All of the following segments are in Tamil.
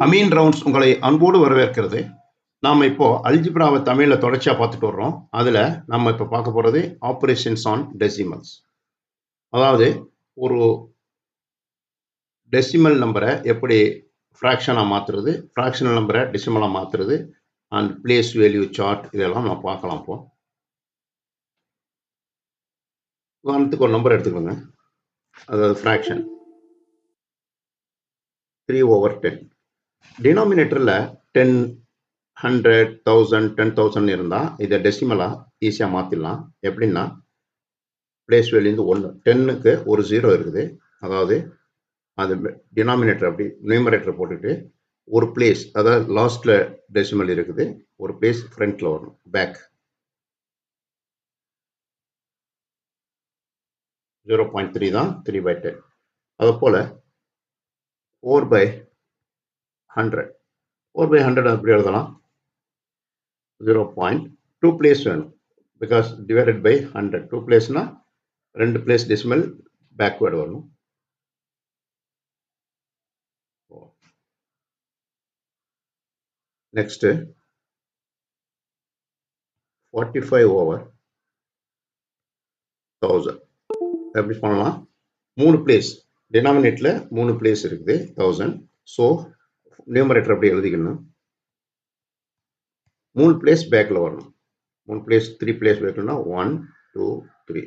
அமீன் ரவுண்ட்ஸ் உங்களை அன்போடு வரவேற்கிறது. நாம இப்போ அல்ஜிப்ராவை தமிழ்ல தொடர்ச்சியா பார்த்துட்டு வர்றோம். அதுல நம்ம இப்போ பார்க்க போறது ஆபரேஷன்ஸ் ஆன் டெசிமல்ஸ். அதாவது ஒரு டெசிமல் நம்பரை எப்படி ஃப்ராக்ஷனாக மாற்றுறது, ஃப்ராக்ஷனல் நம்பரை டெசிமலாக மாற்றுறது, அண்ட் பிளேஸ் வேல்யூ சார்ட் இதெல்லாம் நம்ம பார்க்கலாம். இப்போ உதாரணத்துக்கு ஒரு நம்பர் எடுத்துக்கோங்க. அதாவது ஃப்ராக்ஷன் 3/10. டினாமினேட்டரில் 10, 100, 1000, 10,000 இருந்தால் இதை டெசிமலாக ஈஸியாக மாற்றிடலாம். எப்படின்னா பிளேஸ் வேல்யூ 1, 10க்கு ஒரு 0 இருக்குது. அதாவது அது டினாமினேட்டர் அப்படி நியூமரேட்டர் போட்டுட்டு ஒரு பிளேஸ், அதாவது லாஸ்ட்ல டெசிமல் இருக்குது, ஒரு பிளேஸ் ஃப்ரண்ட்ல வரணும், பேக் 0.3 தான் 3/10. அது போல 4/100 4/100 அப்படி எழுதலாம். 0.2 பிளேஸ் வேணும், பிகாஸ் டிவைடட் பை 100. 2 பிளேஸ்னா 2 பிளேஸ் டெசிமல் பேக்வேர்டு வரணும். நெக்ஸ்ட் 45/1000 எப்படி பண்ணலாம்? 3 பிளேஸ், டினாமினேட்டர்ல 3 பிளேஸ் இருக்குது 1000. ஸோ நியூமரேட்டர் அப்படி எழுதிக்கணும். 3 பிளேஸ் பேக்ல வரணும். 3 பிளேஸ் 3 பிளேஸ் பேக்னா 1, 2, 3.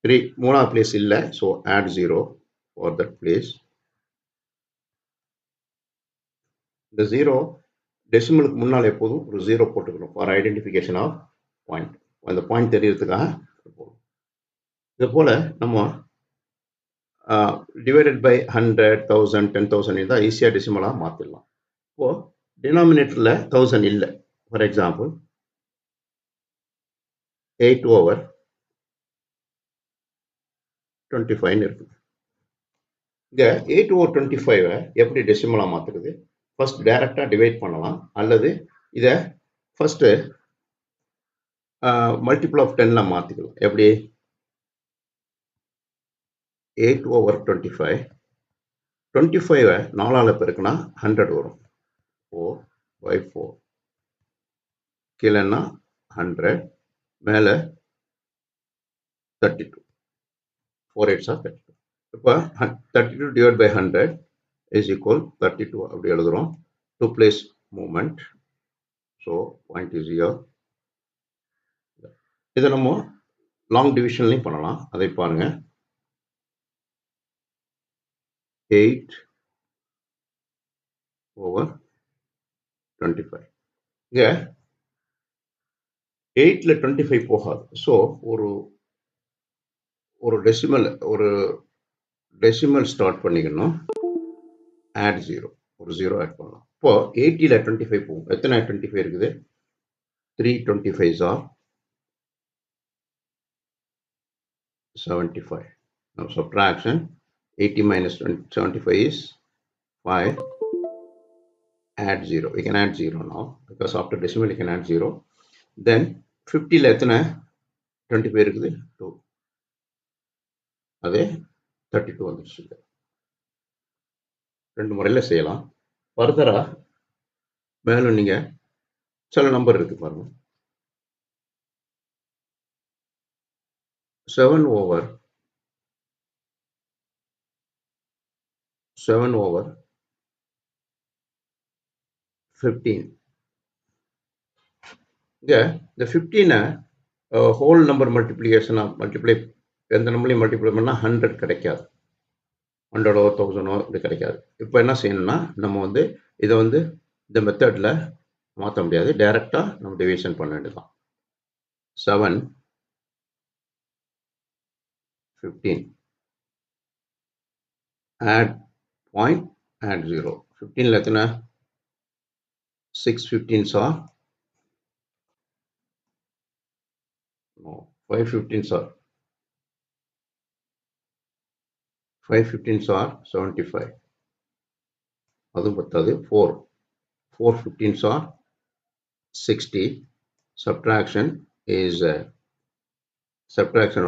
3 மூணாவது பிளேஸ் இல்லை, so add 0 for that place. இந்த 0 டெசிமலுக்கு முன்னால் எப்போதும் ஒரு 0 போட்டுக்கணும் ஃபார் ஐடென்டிஃபிகேஷன் ஆஃப் பாயிண்ட். அந்த பாயிண்ட் தெரியறதுக்காக போடும். இது போல நம்ம டிவைடட் பை 100, 1000, 10,000 இருந்தால் ஈஸியாக டெசிமலாக மாற்றிடலாம். இப்போ டினாமினேட்டரில் 1000 இல்லை. ஃபார் எக்ஸாம்பிள் 8/25 இருக்குது. இங்க 8/25 எப்படி டெசிமலாக மாற்றுறது? ஃபர்ஸ்ட் டைரக்டா டிவைட் பண்ணலாம், அல்லது இதை ஃபர்ஸ்ட் மல்டிபிள் ஆஃப் 10ல மாற்றிக்கலாம். எப்படி? 8/25 25 4ஆல் பெருக்குனா 100 வரும். 4/4 கீழேன்னா 100, மேலே 32. 4 8s are 32. இப்போ 32 டிவைட் பை 100 இஸ் ஈக்குவல் 32 அப்படி எழுதுறோம். 2 place movement. So point is here. இதை நம்ம லாங் டிவிஷன்லையும் பண்ணலாம். அதை பாருங்க. 8/25. இங்க 8ல 25 போகாது. ஸோ ஒரு டெசிமல் ஸ்டார்ட் பண்ணிக்கணும். ஆட் 0, ஒரு 0 ஆட் பண்ணலாம். இப்போ 80ல 25 போகும். எத்தனை 25 இருக்குது? 3 25s are 75. Now subtraction 80 minus 75 is 5. Add 0. We can add 0 now because after decimal you can add 0. Then 50ல எத்தனை 25 இருக்குது? 2. அதே 32 வந்துருச்சு. ரெண்டு முறையில் செய்யலாம். ஃபர்தரா மேலும் நீங்க சில நம்பர் இருக்கு பாருங்க. 7/15. இங்க இந்த 15 ஹோல் நம்பர் மல்டிப்ளிகேஷனா மல்டிப்ளை, எந்த நம்பரையும் மல்டிப்ளை பண்ணா 100 கிடைக்காது. 100 1000 இப்படி கிடைக்காது. இப்போ என்ன செய்யணும்னா நம்ம இதை இந்த மெத்தட்ல மாற்ற முடியாது. டைரக்டா நம்ம டிவிஷன் பண்ண வேண்டியதுதான். 7/15 add point, add 0. 15ல எத்தனை? 6 15s are 5 15s are 75. அதுவும் பத்தாது. 4 15s are 60. Subtraction is subtraction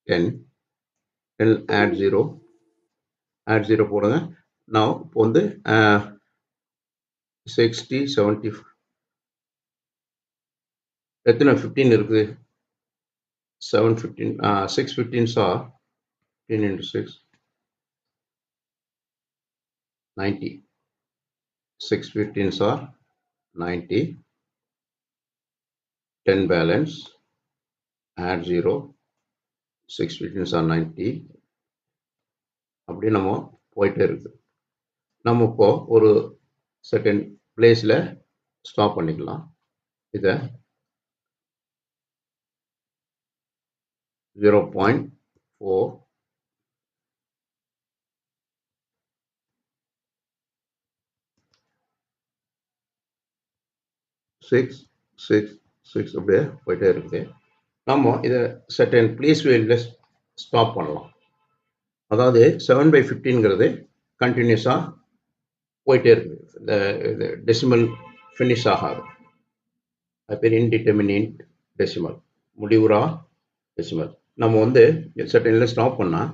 10. Add 0 போடுங்க. now இப்போ வந்து 60 70 எத்தனை 15 இருக்குது 7 15 6 15s are 15 into 6 90 6 15s are 90 10 balance add 0 6 15s are 90 அப்படி நம்ம போயிட்டே இருக்குது நம்ம இப்போ ஒரு செகண்ட் பிளேஸில் ஸ்டாப் பண்ணிக்கலாம் இதை 0.4 6 6 6 அப்படியே போயிட்டே இருக்குது நம்ம இதை செகண்ட் பிளேஸ் வேல்யூல ஸ்டாப் பண்ணலாம் அதாவது 7/15ங்கிறது கண்டினியூஸாக போயிட்டே இருக்குது இந்த டெசிமல் ஃபினிஷ் ஆகாது அது பேர் இன்டிட்டர்மினேட் டெசிமல் முடிவுறா டெசிமல் நம்ம வந்து செகண்டில் ஸ்டாப் பண்ணால்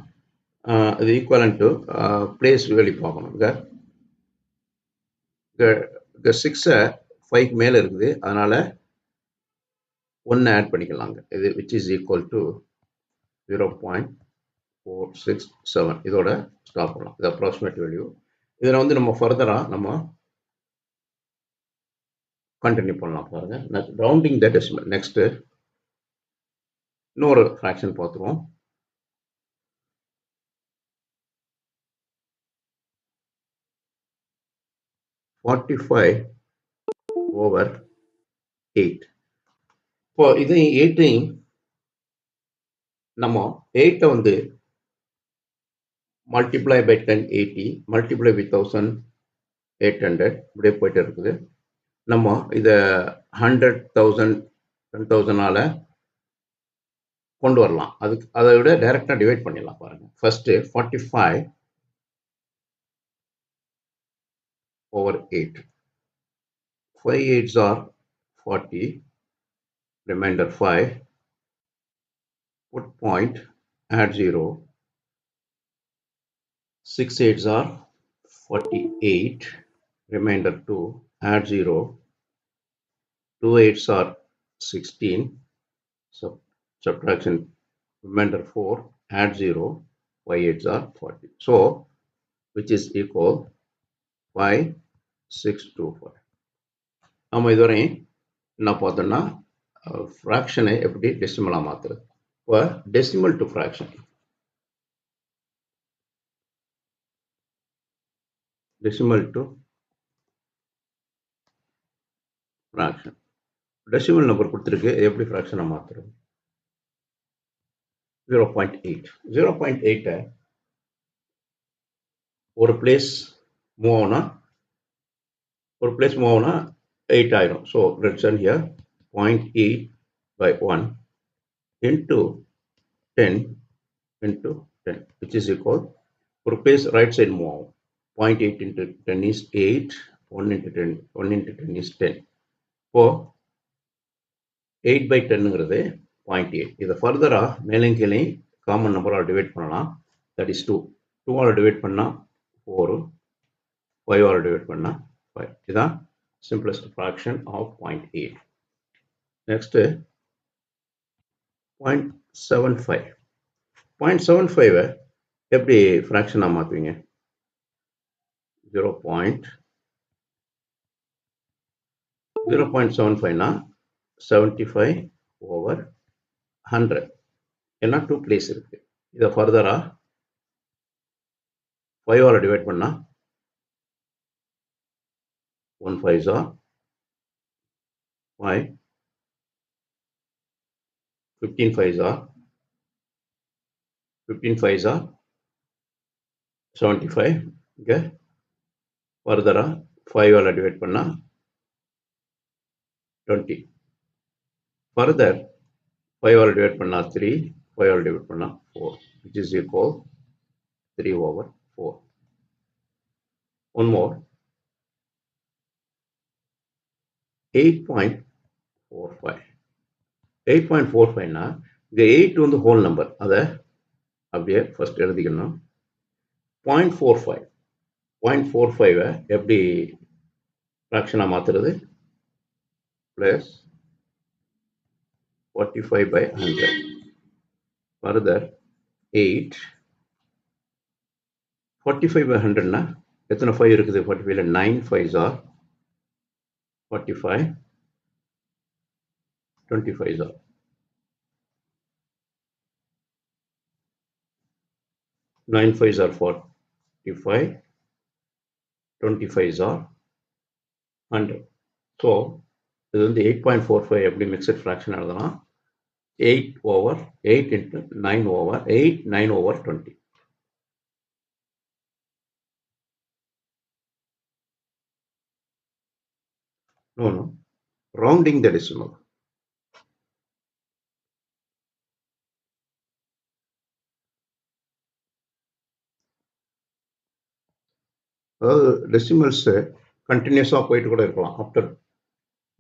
அது ஈக்குவலன் டு பிளேஸ் வேல்யூ பார்க்கணும் இந்த 6 5 மேலே இருக்குது அதனால் 1 ஆட் பண்ணிக்கலாங்க இது விச் இஸ் ஈக்குவல் டு 0.467 இதோட ஸ்டாப் பண்ணலாம் இது அப்ராக்சிமேட் வேல்யூ இதில் வந்து நம்ம ஃபர்தராக நம்ம கண்டினியூ பண்ணலாம் பாருங்க ரவுண்டிங் த டெசிமல் நெக்ஸ்ட் இன்னொரு ஃப்ராக்ஷன் பார்த்துருவோம் 45/8 இப்போ இது 8ஐயும் நம்ம 8 வந்து மல்டிப்ளை பை 1080 மல்டிப்ளை வித் 1800 இப்படியே போயிட்டு இருக்குது நம்ம இதை 100,000 10,000ஆல கொண்டு வரலாம் அதுக்கு அதை விட டைரக்டாக டிவைட் பண்ணிடலாம் பாருங்க first 45/8 5 8s are 40 remainder 5 put point add 0 6 8s are 48 remainder 2 add 0 2 8s are 16 so subtraction remainder 4 add 0 5 8s are 40 so which is equal 5625 நம்ம இதுவரை என்ன பார்த்தோம்னா ஃப்ராக்ஷனை எப்படி டெசிமலாக மாற்றுறது இப்போ decimal to fraction decimal to fraction decimal number கொடுத்துருக்கு எப்படி ஃப்ராக்ஷனாக மாற்றுறது 0.8 0.8 ஒரு பிளேஸ் மூவ் ஆகுனா 8 ஆயிரும் so return here 0.8/1 into 10 into 10 which is equal ஒரு பிளேஸ் ரைட் சைடு மூவ் ஆகும் 0.8 into 10 is 8 1 into 10 is 10 இப்போ 8/10ங்கிறது 0.8 இதை ஃபர்தராக மேலும் கீழே காமன் நம்பரால் டிவைட் பண்ணலாம் தட் இஸ் 2 2ஆல் டிவைட் பண்ணால் 4 5ஆல் டிவைட் பண்ணால் 5 இதுதான் சிம்பிளஸ்ட் ஃப்ராக்ஷன் ஆஃப் 0.8 நெக்ஸ்ட்டு 0.75 0.75 எப்படி ஃப்ராக்ஷனாக மாற்றுவீங்க 0.75னா 75/100 ஏன்னா 2 பிளேஸ் இருக்கு இதை ஃபர்தராக 5ஆல் டிவைட் பண்ணால் 1 5s are 5 15 5s are 75 இங்கே ஃபர்தராக 5ஆல் டிவைட் பண்ணால் 20 ஃபர்தர் 5ஆல் டிவைட் பண்ணால் 3 5ஆல் டிவைட் பண்ணால் 4 which is equal 3/4 one more 8.45 8.45னா இந்த 8 வந்து ஹோல் நம்பர் அதை அப்படியே ஃபர்ஸ்ட் எழுதிக்கணும் 0.45 0.45 எப்படி ஃப்ராக்ஷனாக மாற்றுறது? Plus 45 by 100. Further 8 45 by 100னா எத்தனை 5 இருக்குது? 45ல 9 5s are 45, 25s are 9 5s are 45, 25s are 100. So இது வந்து 8.45 எப்படி மிக்சட் ஃப்ராக்ஷன் எழுதலாம்? 8 over 8 into 9 over 8, 9 over 20. No, rounding the decimal. அதாவது டெசிமல்ஸ் கண்டினியூஸாக போயிட்டு கூட இருக்கலாம். After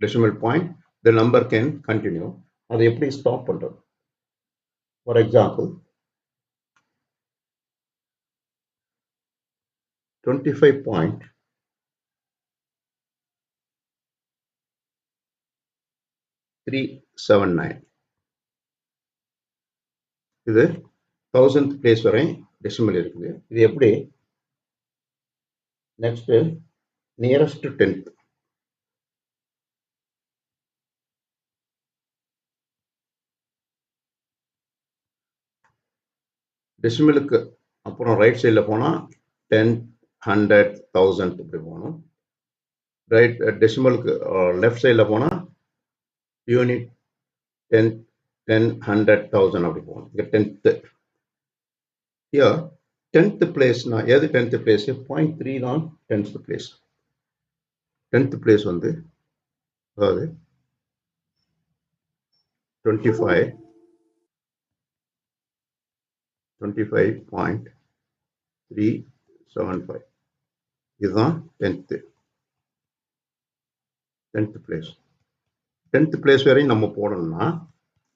decimal point the number can continue. அதை எப்படி ஸ்டாப் பண்றது? ஃபார் எக்ஸாம்பிள் 25.379 இது 1000th பிளேஸ் வரை டெசிமல் இருக்குது. இது எப்படி? நெக்ஸ்ட் நியரஸ்ட் 10th டெசிமலுக்கு அப்புறம் ரைட் சைடில் போனால் 10, 100, 1000 இப்படி போகணும். ரைட் டெசிமலுக்கு லெஃப்ட் சைடில் போனால் யூனிட் 10, 10, 100, 1000 அப்படி போகணும். இங்கே 10th. Here 10th பிளேஸ்னா எது 10th பிளேஸ்? 0.3 தான் 10th பிளேஸ். 10th பிளேஸ் வந்து அதாவது 25.375 இதுதான் 10th பிளேஸ். 10th பிளேஸ் வரையும் நம்ம போடணும்னா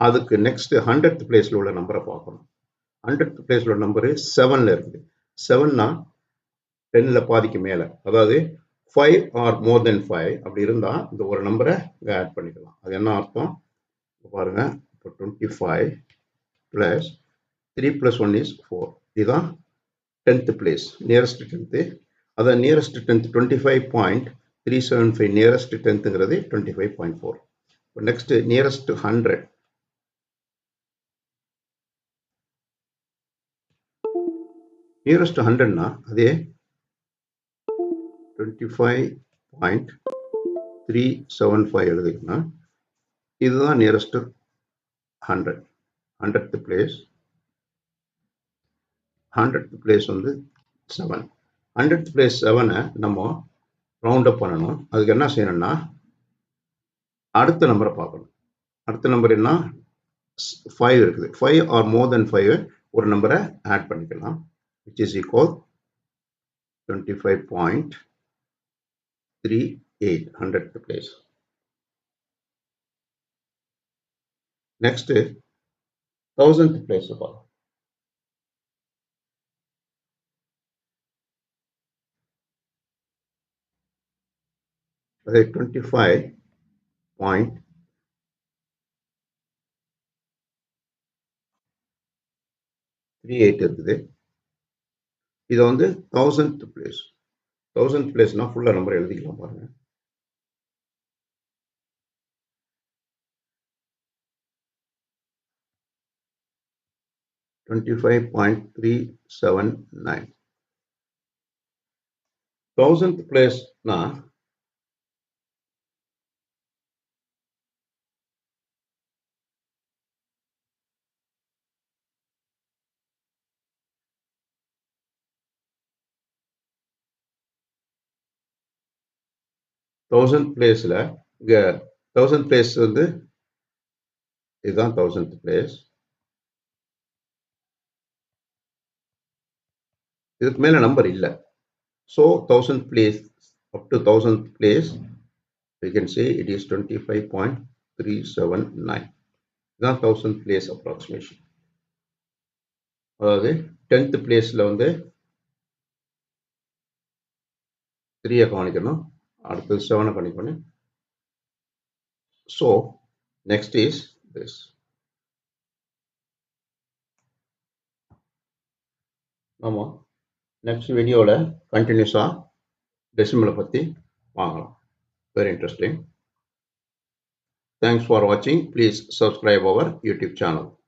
அதுக்கு நெக்ஸ்ட் 100th பிளேஸ்ல உள்ள நம்பரை பார்க்கணும். 100th பிளேஸ்ல உள்ள நம்பரு 7ல இருக்குது. 7னா 10ல பாதிக்கு மேல, அதாவது 5 ஆர் மோர் தென் 5 அப்படி இருந்தா இந்த ஒரு நம்பரை இங்க ஆட் பண்ணிக்கலாம். அது என்ன அர்த்தம் பாருங்க. இப்போ 25 plus 3 plus 1 is 4. இதுதான் 10th பிளேஸ், நியரஸ்ட் 10th. அதான் நியரஸ்ட் 10th 25.375 நியரஸ்ட் 10ங்கிறது 25.4. Next nearest 100. நியரஸ்ட் 100னா அதே 25.375 எழுதிக்கணும். இதுதான் nearest 100. 100th place. 100th place வந்து 7. 100th பிளேஸ் 7 நம்ம ரவுண்ட் அப் பண்ணணும். அதுக்கு என்ன செய்யணும்னா அடுத்த நம்பரை பார்க்கணும். அடுத்த நம்பர் என்ன? 5 இருக்குது. 5 ஆர் மோர் தென் 5 ஒரு நம்பரை ஆட் பண்ணிக்கலாம். which is equal 25.38 100th place. Next 1000th place பார்க்கலாம். அது 25.38 இருக்குது. இது வந்து 1000th பிளேஸ். 1000th பிளேஸ்னா ஃபுல்லா நம்பர் எழுதிக்கலாம் பாருங்க. $25.379. 1000th பிளேஸ்னா தௌசண்ட் பிளேஸ்ல இங்க 1000th பிளேஸ் வந்து இதுதான் 1000th பிளேஸ். இதுக்கு மேல நம்பர் இல்ல. So 1000th place up to 1000th place we can say it is 25.379. இதுதான் 1000th place approximation. அதாவது 10th பிளேஸ்ல வந்து 3 கவனிக்கணும். அடுத்து 7 கவனிக்கணும். So next is this. நம்ம நெக்ஸ்ட் வீடியோவில் கண்டினியூஸாக டெசிமலை பற்றி வாங்கலாம். Very interesting. Thanks for watching. Please subscribe our YouTube channel.